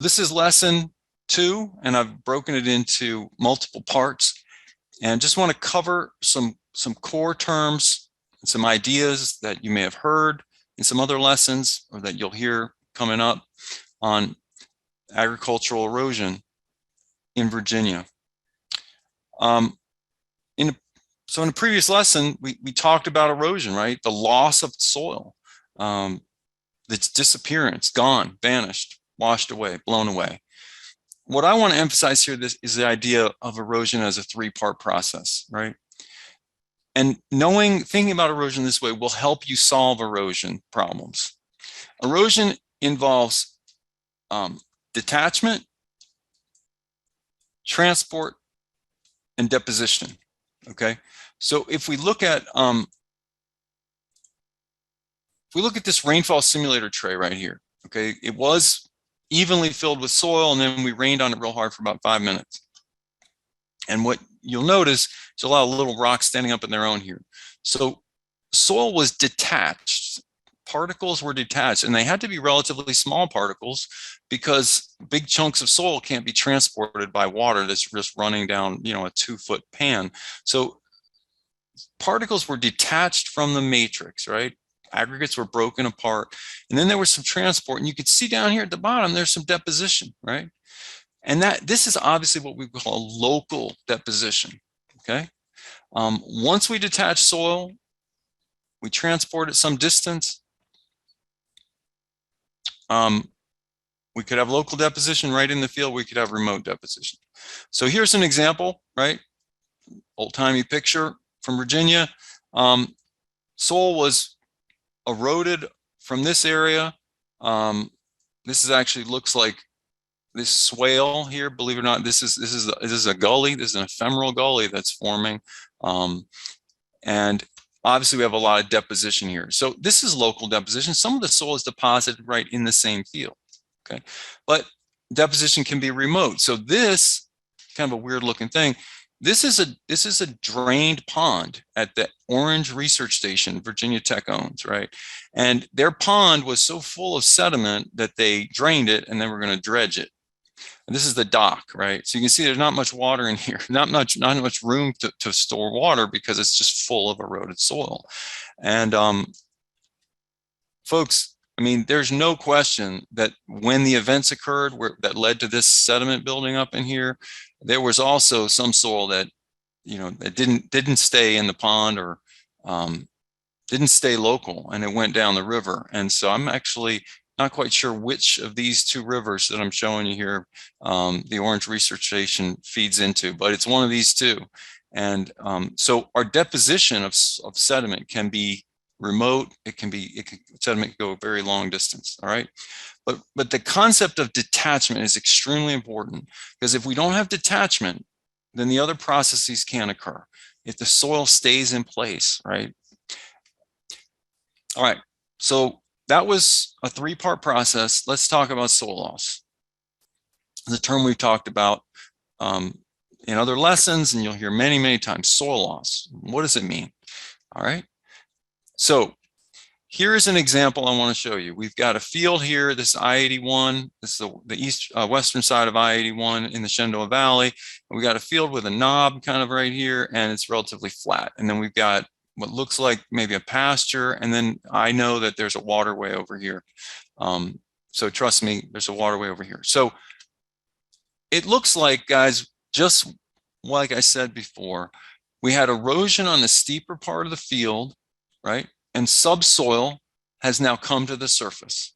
This is lesson 2, and I've broken it into multiple parts, and just want to cover some core terms, some ideas that you may have heard in some other lessons or that you'll hear coming up on agricultural erosion in Virginia. So in a previous lesson, we talked about erosion, right? The loss of soil, its disappearance, gone, vanished, washed away, blown away. What I want to emphasize here is the idea of erosion as a 3-part process, right? And thinking about erosion this way will help you solve erosion problems. Erosion involves detachment, transport, and deposition, okay? So if we look at this rainfall simulator tray right here, okay, it was evenly filled with soil, and then we rained on it real hard for about 5 minutes. And what you'll notice is a lot of little rocks standing up on their own here. So soil was detached. Particles were detached, and they had to be relatively small particles because big chunks of soil can't be transported by water that's just running down, a 2-foot pan. So particles were detached from the matrix, right? Aggregates were broken apart, and then there was some transport, and you could see down here at the bottom there's some deposition, right? And this is obviously what we call a local deposition, okay? Once we detach soil, we transport it some distance. We could have local deposition right in the field. We could have remote deposition. So here's an example, right? Old-timey picture from Virginia. Soil was eroded from this area. This actually looks like this swale here. Believe it or not, this is a gully. This is an ephemeral gully that's forming, and obviously we have a lot of deposition here. So this is local deposition. Some of the soil is deposited right in the same field. Okay, but deposition can be remote. So this kind of a weird looking thing. This is a drained pond at the Orange Research Station Virginia Tech owns, right? And their pond was so full of sediment that they drained it, and then we're going to dredge it. And this is the dock, right? So you can see there's not much water in here, not much room to store water because it's just full of eroded soil. And folks, I mean, there's no question that when the events occurred that led to this sediment building up in here, there was also some soil that, that didn't stay in the pond or didn't stay local, and it went down the river. And so I'm actually not quite sure which of these 2 rivers that I'm showing you here, the Orange Research Station feeds into, but it's one of these 2. And so our deposition of sediment can be remote. Sediment can go a very long distance. All right. But the concept of detachment is extremely important, because if we don't have detachment, then the other processes can't occur. If the soil stays in place, right? All right. So that was a 3-part process. Let's talk about soil loss. The term we've talked about in other lessons, and you'll hear many, many times, soil loss. What does it mean? All right. So here is an example I want to show you. We've got a field here. This is I-81. This is the western side of I-81 in the Shenandoah Valley. And we got a field with a knob kind of right here, and it's relatively flat. And then we've got what looks like maybe a pasture, and then I know that there's a waterway over here. So trust me, there's a waterway over here. So it looks like, guys, just like I said before, we had erosion on the steeper part of the field, right? And subsoil has now come to the surface.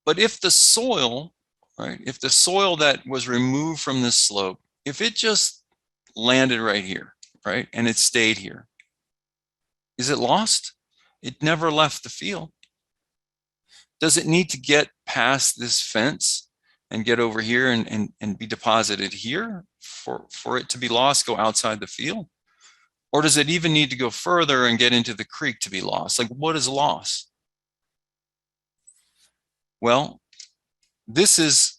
But if the soil, right, if the soil that was removed from this slope, if it just landed right here, right, and it stayed here, is it lost? It never left the field. Does it need to get past this fence and get over here and be deposited here for it to be lost, go outside the field? Or does it even need to go further and get into the creek to be lost? Like, what is loss? Well, this is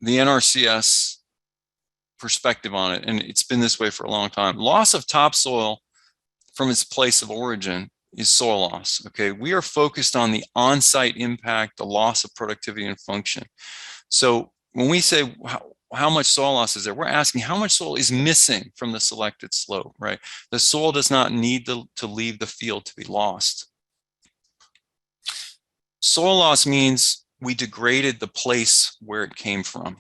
the NRCS perspective on it, and it's been this way for a long time. Loss of topsoil from its place of origin is soil loss. Okay, we are focused on the on-site impact, the loss of productivity and function. So when we say how much soil loss is there, we're asking how much soil is missing from the selected slope, right? The soil does not need to leave the field to be lost. Soil loss means we degraded the place where it came from.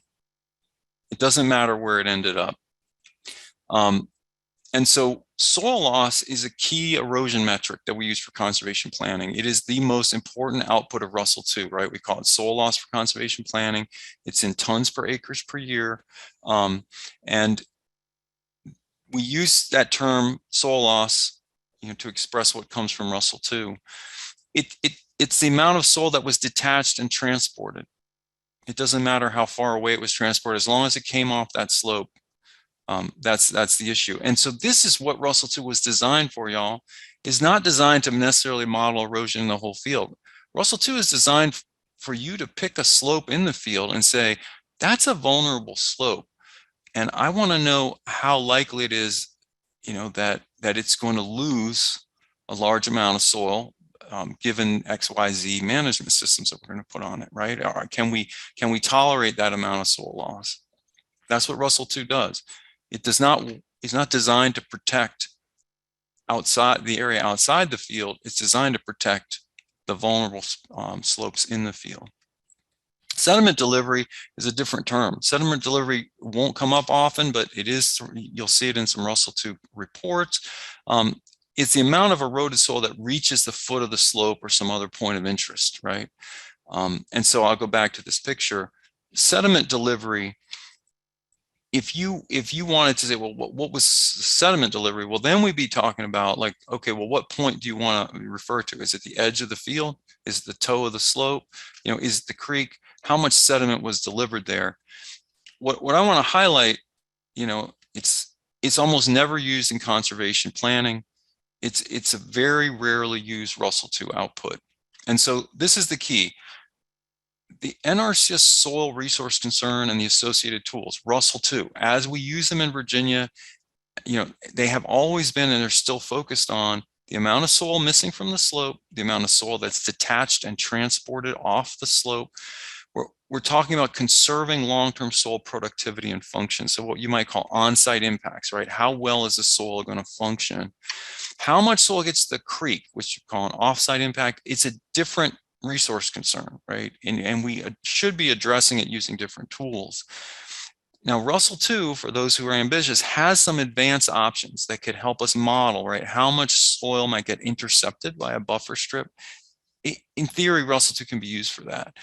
It doesn't matter where it ended up. And so soil loss is a key erosion metric that we use for conservation planning. It is the most important output of Russell II, right? We call it soil loss for conservation planning. It's in tons per acres per year. And we use that term soil loss, to express what comes from Russell II. It's the amount of soil that was detached and transported. It doesn't matter how far away it was transported, as long as it came off that slope. That's the issue. And so this is what Russell II was designed for, y'all. Is not designed to necessarily model erosion in the whole field. Russell II is designed for you to pick a slope in the field and say, that's a vulnerable slope. And I want to know how likely it is, that it's going to lose a large amount of soil, given XYZ management systems that we're going to put on it, right? Or can we tolerate that amount of soil loss? That's what Russell II does. It's not designed to protect outside the area outside the field. It's designed to protect the vulnerable slopes in the field. Sediment delivery is a different term. Sediment delivery won't come up often, but it is, you'll see it in some Russell II reports. It's the amount of eroded soil that reaches the foot of the slope or some other point of interest, right? And so I'll go back to this picture. Sediment delivery, if you wanted to say, well, what was sediment delivery? Well, then we'd be talking about like, okay, well, what point do you want to refer to? Is it the edge of the field? Is it the toe of the slope? Is it the creek? How much sediment was delivered there? What I want to highlight, it's almost never used in conservation planning. It's a very rarely used Russell II output. And so this is the key. The NRCS soil resource concern and the associated tools, Russell II, as we use them in Virginia, they have always been, and they're still focused on the amount of soil missing from the slope, the amount of soil that's detached and transported off the slope. We're talking about conserving long-term soil productivity and function. So what you might call on-site impacts, right? How well is the soil going to function? How much soil gets to the creek, which you call an off-site impact? It's a different resource concern, right? And we should be addressing it using different tools. Now, Russell II, for those who are ambitious, has some advanced options that could help us model, right? How much soil might get intercepted by a buffer strip. In theory, Russell II can be used for that.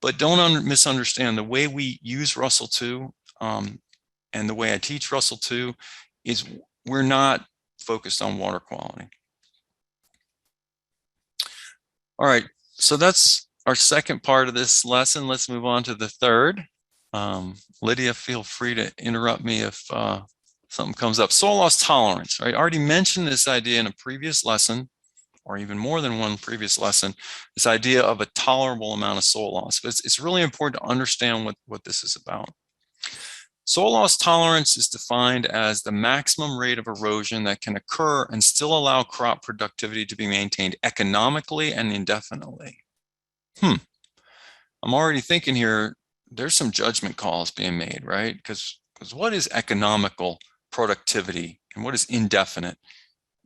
But don't misunderstand, the way we use Russell II and the way I teach Russell II is we're not focused on water quality. All right, so that's our second part of this lesson. Let's move on to the third. Lydia, feel free to interrupt me if something comes up. Soil loss tolerance, right? I already mentioned this idea in a previous lesson, or even more than one previous lesson, this idea of a tolerable amount of soil loss. But it's really important to understand what this is about. Soil loss tolerance is defined as the maximum rate of erosion that can occur and still allow crop productivity to be maintained economically and indefinitely. I'm already thinking here, there's some judgment calls being made, right? Because what is economical productivity and what is indefinite?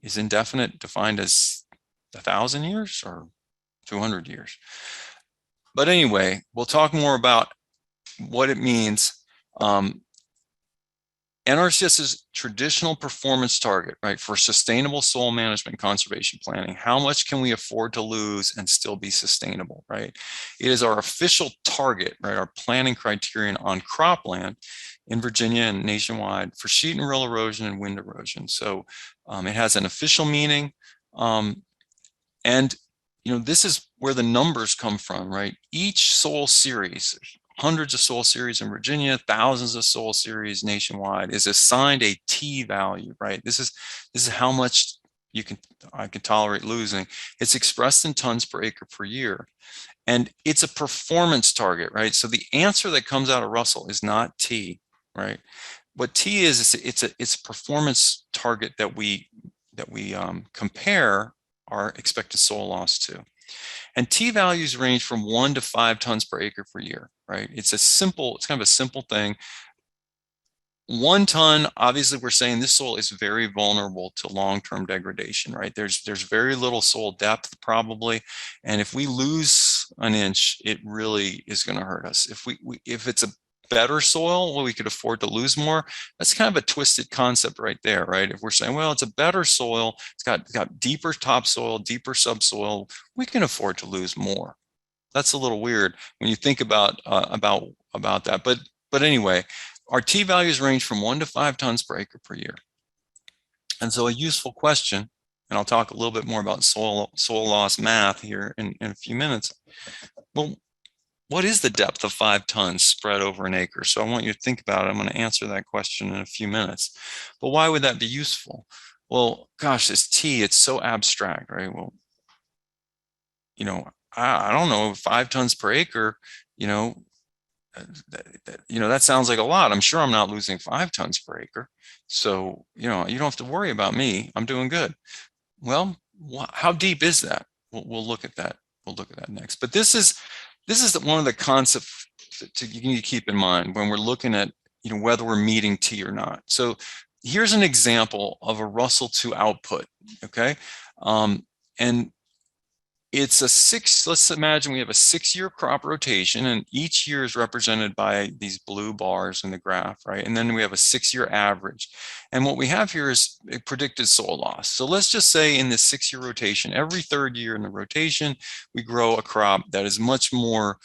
Is indefinite defined as 1,000 years or 200 years? But anyway, we'll talk more about what it means. NRCS's traditional performance target, right, for sustainable soil management and conservation planning, how much can we afford to lose and still be sustainable, right? It is our official target, right, our planning criterion on cropland in Virginia and nationwide for sheet and rill erosion and wind erosion. So it has an official meaning. And this is where the numbers come from, right? Each soil series, hundreds of soil series in Virginia, thousands of soil series nationwide, is assigned a T value, right? This is how much I can tolerate losing. It's expressed in tons per acre per year. And it's a performance target, right? So the answer that comes out of Russell is not T, right? What T is, it's a performance target that we compare our expected soil loss to. And T values range from 1 to 5 tons per acre per year, right? It's kind of a simple thing. 1 ton, obviously we're saying this soil is very vulnerable to long-term degradation, right? There's very little soil depth probably. And if we lose an inch, it really is going to hurt us. If it's a better soil, well, we could afford to lose more. That's kind of a twisted concept right there, right? If we're saying, well, it's a better soil, it's got deeper topsoil, deeper subsoil, we can afford to lose more. That's a little weird when you think about that. But anyway, our T values range from 1 to 5 tons per acre per year. And so a useful question, and I'll talk a little bit more about soil loss math here in a few minutes. Well, what is the depth of 5 tons spread over an acre? So I want you to think about it. I'm going to answer that question in a few minutes. But why would that be useful? Well, gosh, this T, it's so abstract, right? Well, I don't know, 5 tons per acre, that sounds like a lot. I'm sure I'm not losing 5 tons per acre. So, you don't have to worry about me. I'm doing good. Well, how deep is that? We'll look at that. We'll look at that next. But this is one of the concepts you need to keep in mind when we're looking at, whether we're meeting T or not. So here's an example of a Russell 2 output. Okay. And it's let's imagine we have a 6-year crop rotation, and each year is represented by these blue bars in the graph, right? And then we have a 6-year average. And what we have here is a predicted soil loss. So let's just say in this 6-year rotation, every 3rd year in the rotation, we grow a crop that is much more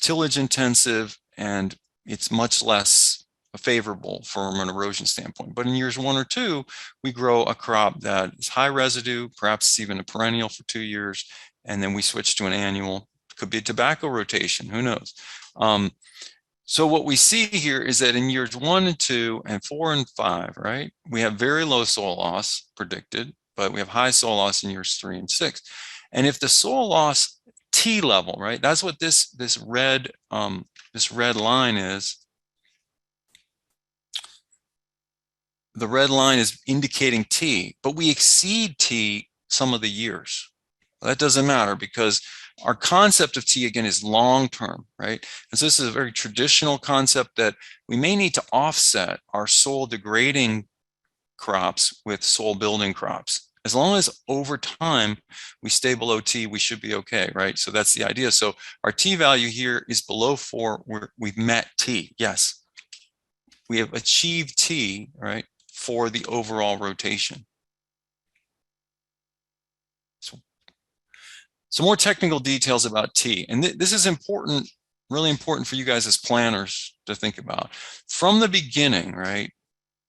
tillage intensive, and it's much less favorable from an erosion standpoint. But in years 1 or 2, we grow a crop that is high residue, perhaps even a perennial for 2 years, and then we switch to an annual. Could be a tobacco rotation, who knows? So what we see here is that in years 1 and 2 and 4 and 5, right, we have very low soil loss predicted, but we have high soil loss in years 3 and 6. And if the soil loss T level, right, that's what this red line is. The red line is indicating T, but we exceed T some of the years. Well, that doesn't matter because our concept of T, again, is long-term, right? And so this is a very traditional concept that we may need to offset our soil degrading crops with soil building crops. As long as over time we stay below T, we should be okay, right? So that's the idea. So our T value here is below 4, we've met T. Yes, we have achieved T, right, for the overall rotation. So some more technical details about T. And this is important, really important for you guys as planners to think about. From the beginning, right,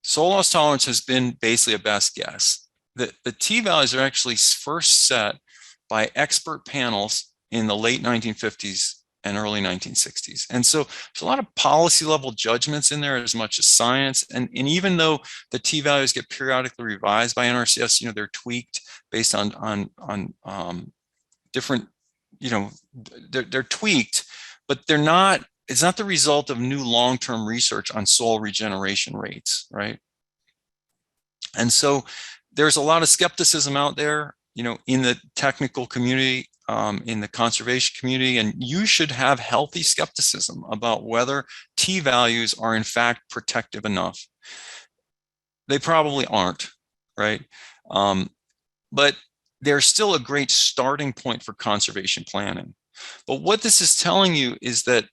soil loss tolerance has been basically a best guess. The T values are actually first set by expert panels in the late 1950s and early 1960s. And so there's a lot of policy level judgments in there as much as science. And even though the T values get periodically revised by NRCS, they're tweaked based on different, they're tweaked, but it's not the result of new long-term research on soil regeneration rates, right? And so there's a lot of skepticism out there, in the technical community, in the conservation community, and you should have healthy skepticism about whether T values are in fact protective enough. They probably aren't, right? But they're still a great starting point for conservation planning. But what this is telling you is that,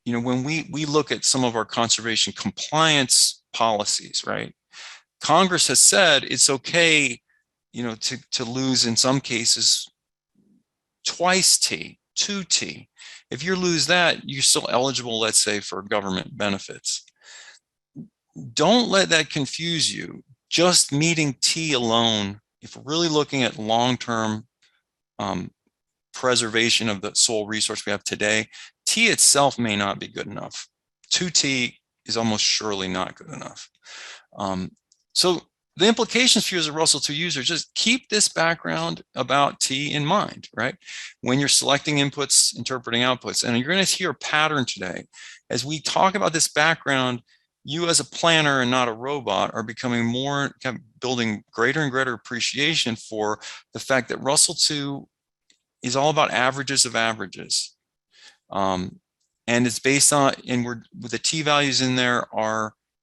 when we look at some of our conservation compliance policies, right? Congress has said it's okay, to lose in some cases twice T, 2T. If you lose that, you're still eligible, let's say, for government benefits. Don't let that confuse you. Just meeting T alone, if we're really looking at long-term preservation of the soil resource we have today, T itself may not be good enough. 2T is almost surely not good enough. So the implications for you as a Russell 2 user, just keep this background about T in mind, right? When you're selecting inputs, interpreting outputs, and you're going to hear a pattern today. As we talk about this background, you as a planner and not a robot are becoming more, building greater and greater appreciation for the fact that Russell 2 is all about averages of averages. And it's based on, and the T values in there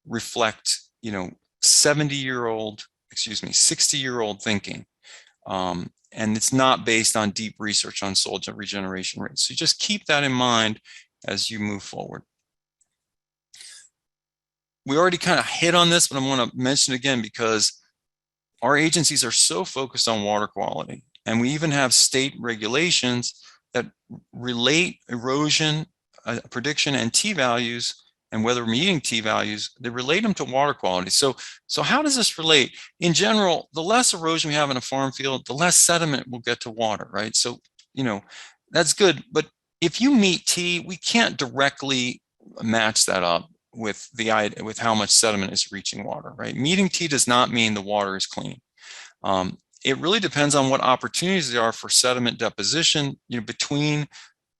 reflect, 60-year-old thinking. And it's not based on deep research on soil regeneration rates. So just keep that in mind as you move forward. We already kind of hit on this, but I want to mention it again because our agencies are so focused on water quality. And we even have state regulations that relate erosion prediction and T values and whether we're meeting T values, they relate them to water quality. So how does this relate? In general, the less erosion we have in a farm field, the less sediment will get to water, right? So, that's good. But if you meet T, we can't directly match that up with how much sediment is reaching water, right? Meeting T does not mean the water is clean. It really depends on what opportunities there are for sediment deposition, between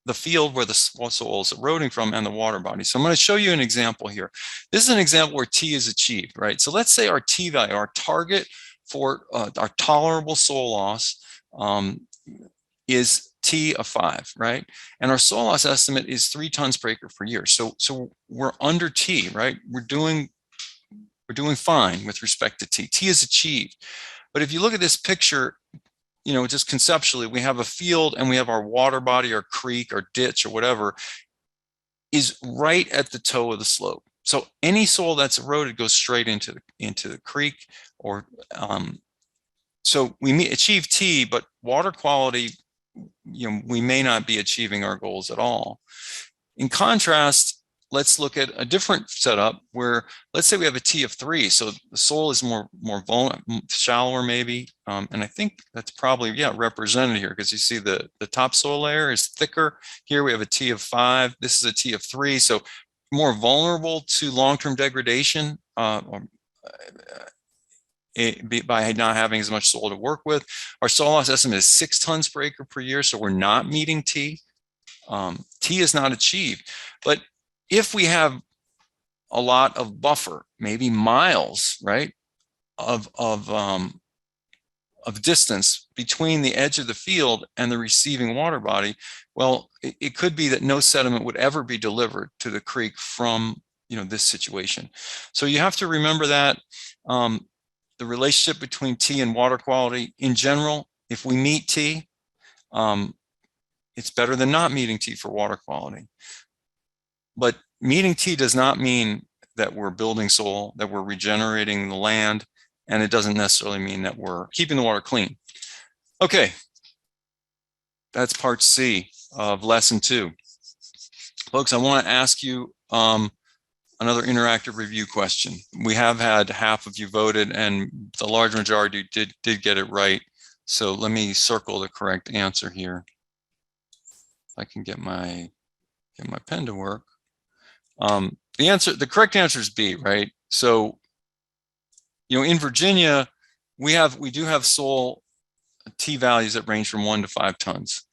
the field where the soil is eroding from and the water body. So I'm going to show you an example here. This is an example where T is achieved, right? So let's say our T value, our target for our tolerable soil loss is T of 5, right? And our soil loss estimate is 3 tons per acre per year. So we're under T, right? We're doing fine with respect to T. T is achieved. But if you look at this picture, just conceptually, we have a field and we have our water body, our creek, our ditch, or whatever, is right at the toe of the slope. So any soil that's eroded goes straight into the creek, or so we achieve T, but water quality, we may not be achieving our goals at all. In contrast, let's look at a different setup where, let's say we have a T of 3. So the soil is more shallower maybe. And I think that's probably, represented here because you see the topsoil layer is thicker. Here we have a T of 5. This is a T of 3. So more vulnerable to long-term degradation by not having as much soil to work with. Our soil loss estimate is 6 tons per acre per year. So we're not meeting T. T is not achieved. But if we have a lot of buffer, maybe miles, right, of distance between the edge of the field and the receiving water body, well, it could be that no sediment would ever be delivered to the creek from this situation. So you have to remember that the relationship between T and water quality in general, if we meet T, it's better than not meeting T for water quality. But meeting T does not mean that we're building soil, that we're regenerating the land, and it doesn't necessarily mean that we're keeping the water clean. Okay, that's part C of lesson 2. Folks, I want to ask you another interactive review question. We have had half of you voted, and the large majority did get it right. So let me circle the correct answer here. If I can get my pen to work. The correct answer is B, right? So, in Virginia, we do have soil T values that range from 1 to 5 tons.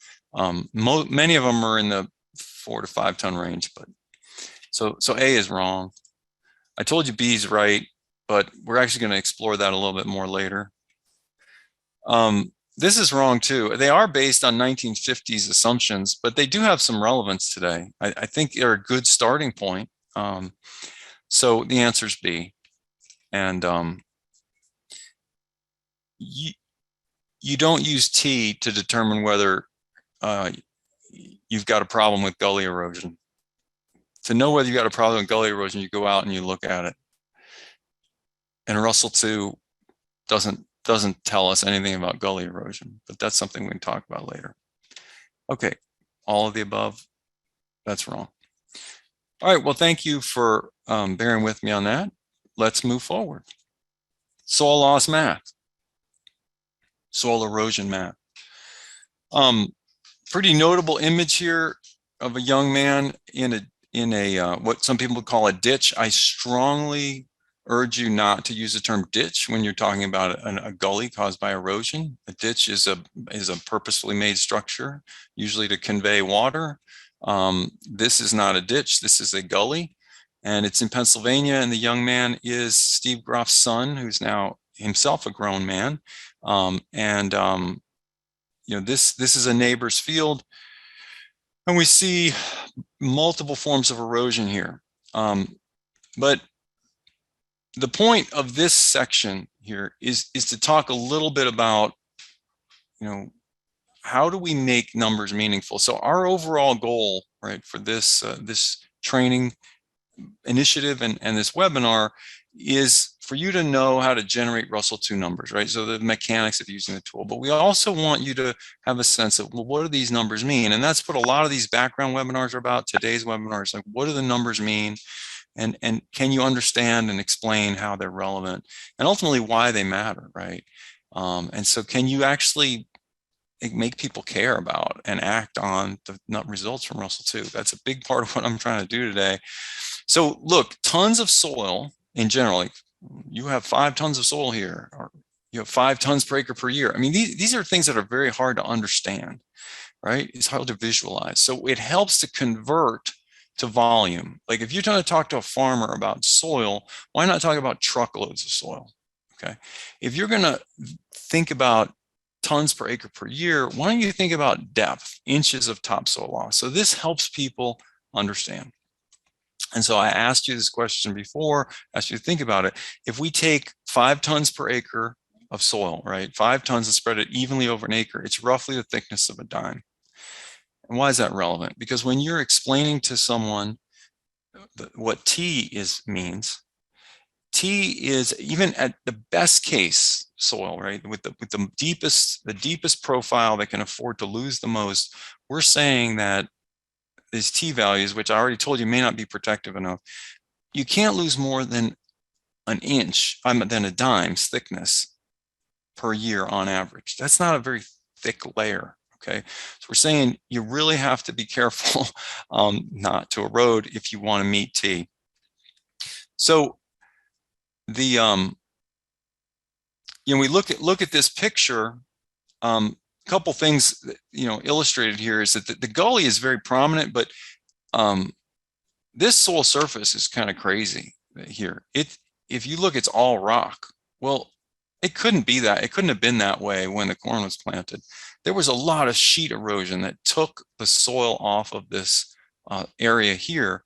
Many of them are in the 4 to 5 ton range, but so A is wrong. I told you B is right, but we're actually going to explore that a little bit more later. This is wrong too. They are based on 1950s assumptions, but they do have some relevance today. I think they're a good starting point. So the answer is B. And you don't use T to determine whether you've got a problem with gully erosion. To know whether you got a problem with gully erosion, you go out and you look at it. And Russell 2 doesn't tell us anything about gully erosion, but that's something we can talk about later. Okay, all of the above, that's wrong. All right, well, thank you for bearing with me on that. Let's move forward. Soil loss math, soil erosion math. Pretty notable image here of a young man in a what some people would call a ditch. I strongly urge you not to use the term ditch when you're talking about a gully caused by erosion. A ditch is a purposefully made structure, usually to convey water. This is not a ditch, this is a gully. and it's in Pennsylvania, and the young man is Steve Groff's son, who's now himself a grown man. This is a neighbor's field, and we see multiple forms of erosion here. But the point of this section here is to talk a little bit about, how do we make numbers meaningful? So our overall goal, right, for this this training initiative and this webinar is for you to know how to generate Russell 2 numbers, right? So the mechanics of using the tool, but we also want you to have a sense of, well, what do these numbers mean? And that's what a lot of these background webinars are about. Today's webinar is like, what do the numbers mean? And can you understand and explain how they're relevant and ultimately why they matter, right? And so can you actually make people care about and act on the results from Russell 2? That's a big part of what I'm trying to do today. So look, tons of soil in general, like you have 5 tons of soil here, or you have 5 tons per acre per year. I mean, these are things that are very hard to understand, right? It's hard to visualize. So it helps to convert to volume. Like if you're trying to talk to a farmer about soil, why not talk about truckloads of soil? Okay. If you're going to think about tons per acre per year, why don't you think about depth, inches of topsoil loss? So this helps people understand. And so I asked you this question before, asked you to think about it. If we take 5 tons per acre of soil, right, 5 tons and spread it evenly over an acre, it's roughly the thickness of a dime. And why is that relevant? Because when you're explaining to someone what T means, T is even at the best case soil, right? With the deepest profile that can afford to lose the most, we're saying that these T values, which I already told you may not be protective enough, you can't lose more than an inch, than a dime's thickness per year on average. That's not a very thick layer. Okay, so we're saying you really have to be careful not to erode if you want to meet T. So the we look at this picture. Couple things illustrated here is that the gully is very prominent, but this soil surface is kind of crazy here. If you look, it's all rock. Well, it couldn't be that. It couldn't have been that way when the corn was planted. There was a lot of sheet erosion that took the soil off of this area here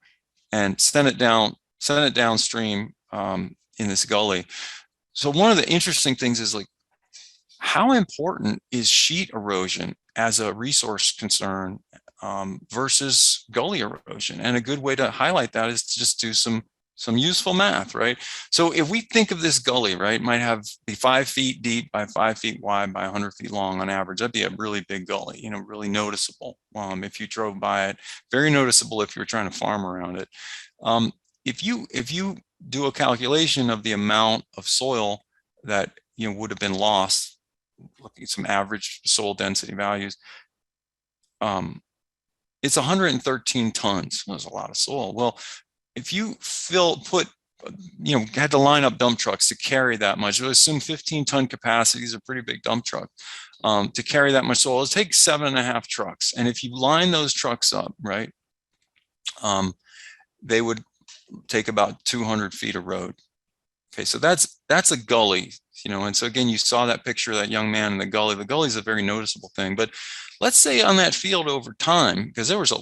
and sent it downstream in this gully. So one of the interesting things is, like, how important is sheet erosion as a resource concern versus gully erosion? And a good way to highlight that is to just do some useful math, right? So if we think of this gully, right, might be 5 feet deep by 5 feet wide by 100 feet long on average. That'd be a really big gully, really noticeable if you drove by it. Very noticeable if you were trying to farm around it. If you do a calculation of the amount of soil that would have been lost, looking at some average soil density values, it's 113 tons. That's a lot of soil. Well, if you had to line up dump trucks to carry that much, we'll assume 15-ton capacity is a pretty big dump truck. To carry that much soil, it takes 7.5 trucks. And if you line those trucks up, right, they would take about 200 feet of road. Okay, so that's a gully, and so again, you saw that picture of that young man in the gully. The gully is a very noticeable thing. But let's say on that field over time, because there was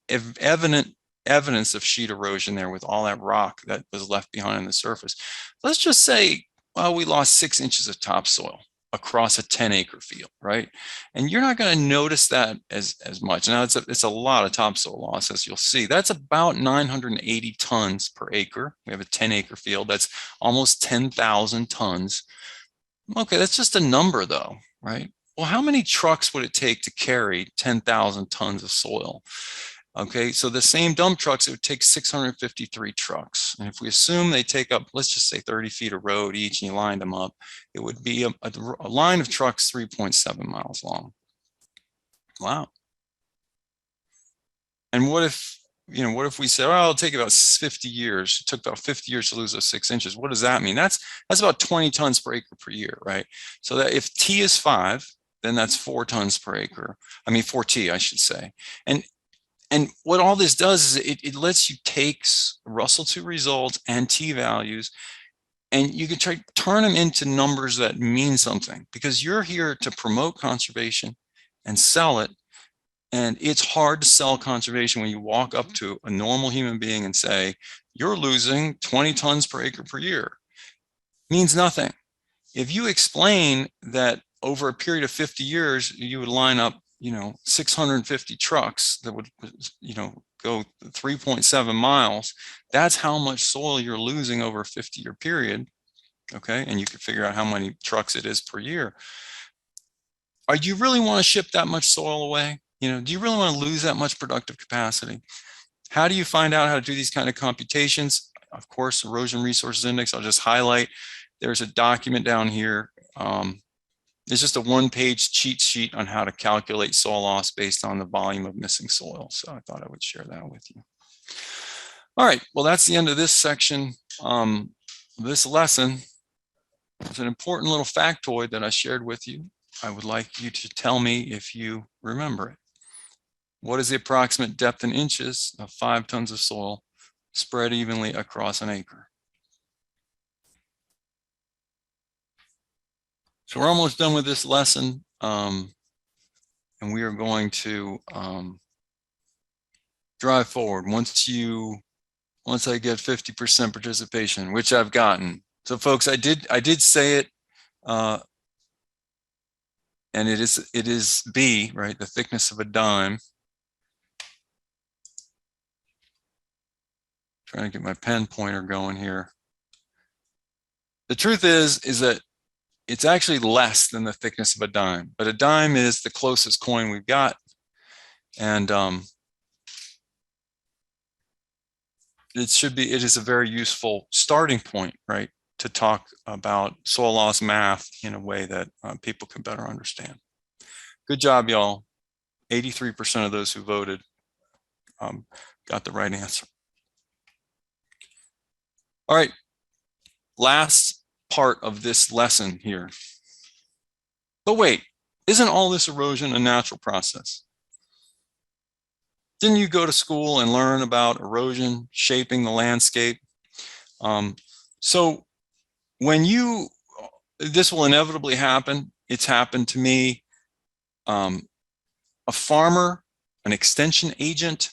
evident evidence of sheet erosion there with all that rock that was left behind on the surface. Let's just say, well, we lost 6 inches of topsoil across a 10-acre field, right? And you're not going to notice that as much. Now, it's a lot of topsoil loss, as you'll see. That's about 980 tons per acre. We have a 10-acre field. That's almost 10,000 tons. Okay, that's just a number, though, right? Well, how many trucks would it take to carry 10,000 tons of soil? Okay, so the same dump trucks, it would take 653 trucks. And if we assume they take up, let's just say 30 feet of road each, and you lined them up, it would be a line of trucks 3.7 miles long. Wow. And what if we said, oh, it'll take about 50 years. It took about 50 years to lose those 6 inches. What does that mean? That's about 20 tons per acre per year, right? So that if T is 5, then that's 4 tons per acre. I mean, 4T, I should say. And what all this does is it lets you take Russell 2 results and t-values, and you can try to turn them into numbers that mean something, because you're here to promote conservation and sell it. And it's hard to sell conservation when you walk up to a normal human being and say, you're losing 20 tons per acre per year. Means nothing. If you explain that over a period of 50 years, you would line up, 650 trucks that would, go 3.7 miles, that's how much soil you're losing over a 50-year period. Okay. And you can figure out how many trucks it is per year. Do you really want to ship that much soil away? Do you really want to lose that much productive capacity? How do you find out how to do these kind of computations? Of course, Erosion Resources Index, I'll just highlight. There's a document down here. It's just a one-page cheat sheet on how to calculate soil loss based on the volume of missing soil. So I thought I would share that with you. All right, well, that's the end of this section. This lesson is an important little factoid that I shared with you. I would like you to tell me if you remember it. What is the approximate depth in inches of 5 tons of soil spread evenly across an acre? So we're almost done with this lesson, and we are going to drive forward once I get 50% participation, which I've gotten. So folks, I did say it, and it is B, right? The thickness of a dime. Trying to get my pen pointer going here. The truth is that it's actually less than the thickness of a dime, but a dime is the closest coin we've got. And it is a very useful starting point, right? To talk about soil loss math in a way that people can better understand. Good job, y'all. 83% of those who voted got the right answer. All right, last part of this lesson here. But wait, isn't all this erosion a natural process? Didn't you go to school and learn about erosion shaping the landscape? So when this will inevitably happen. It's happened to me. A farmer, an extension agent,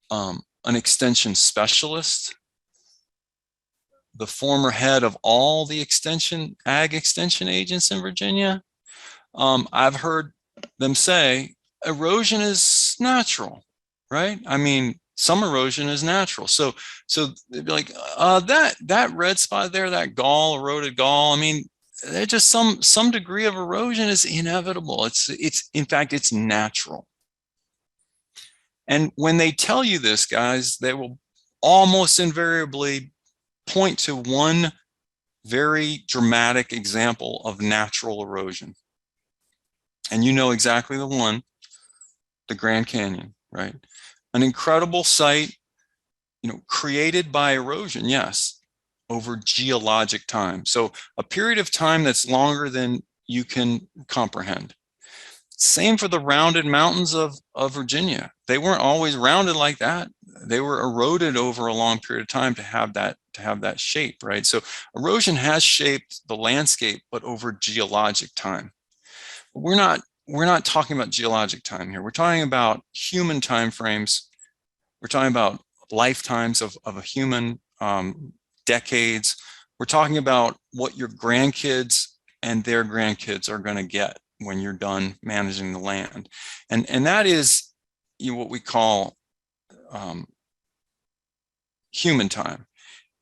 an extension specialist, the former head of all the ag extension agents in Virginia. I've heard them say erosion is natural, right? I mean, some erosion is natural. So they'd be like, that red spot there, that eroded gall. I mean, there's just some degree of erosion is inevitable. In fact, it's natural. And when they tell you this, guys, they will almost invariably point to one very dramatic example of natural erosion. And you know exactly the one, the Grand Canyon, right? An incredible site, created by erosion, yes, over geologic time. So a period of time that's longer than you can comprehend. Same for the rounded mountains of Virginia. They weren't always rounded like that. They were eroded over a long period of time to have that shape, right? So erosion has shaped the landscape, but over geologic time. We're not talking about geologic time here. We're talking about human time frames. We're talking about lifetimes of a human, decades. We're talking about what your grandkids and their grandkids are going to get when you're done managing the land. And that is what we call human time.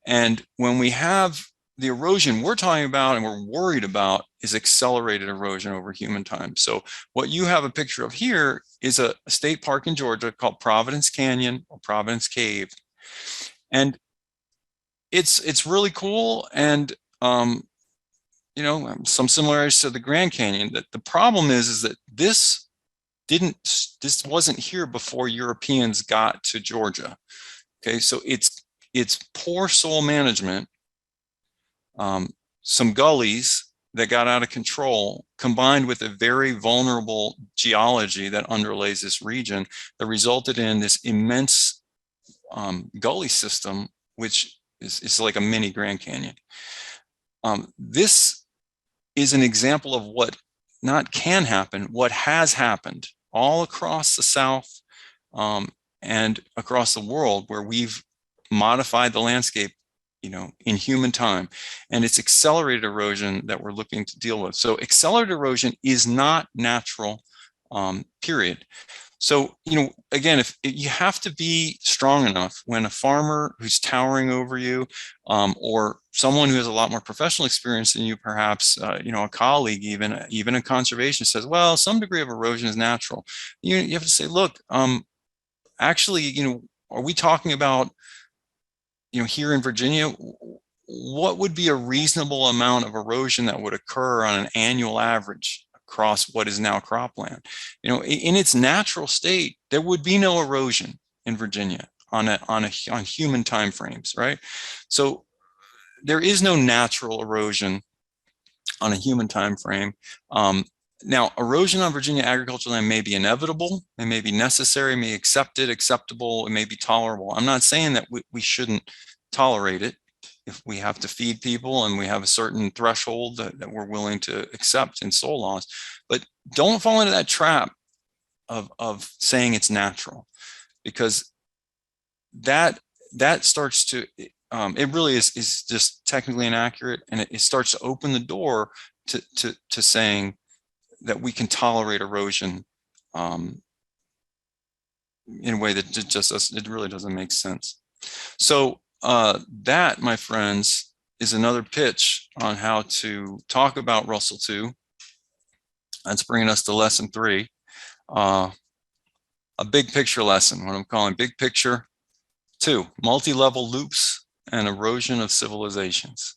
And when we have the erosion we're talking about and we're worried about is accelerated erosion over human time. So what you have a picture of here is a state park in Georgia called Providence Canyon or Providence Cave. And it's really cool. And some similarities to the Grand Canyon. That the problem is that this wasn't here before Europeans got to Georgia. Okay, so it's poor soil management, some gullies that got out of control, combined with a very vulnerable geology that underlays this region, that resulted in this immense gully system, which is like a mini Grand Canyon. This is an example of what not can happen, what has happened all across the South and across the world, where we've modified the landscape, you know, in human time, and it's accelerated erosion that we're looking to deal with. So accelerated erosion is not natural, period. So, you know, again, if you have to be strong enough when a farmer who's towering over you, or someone who has a lot more professional experience than you, perhaps, you know, a colleague, even a conservation, says, well, some degree of erosion is natural. You have to say, look, actually, you know, are we talking about, you know, here in Virginia, what would be a reasonable amount of erosion that would occur on an annual average across what is now cropland? You know, in its natural state, there would be no erosion in Virginia on human timeframes, right? So there is no natural erosion on a human time frame. Now, erosion on Virginia agricultural land may be inevitable, it may be necessary, it may be accepted, acceptable, it may be tolerable. I'm not saying that we shouldn't tolerate it if we have to feed people and we have a certain threshold that we're willing to accept in soil laws. But don't fall into that trap of saying it's natural, because that starts to, it really is just technically inaccurate, and it starts to open the door to saying that we can tolerate erosion in a way that it really doesn't make sense. So that, my friends, is another pitch on how to talk about Russell 2. That's bringing us to lesson 3, a big picture lesson, what I'm calling big picture 2, multi-level loops and erosion of civilizations.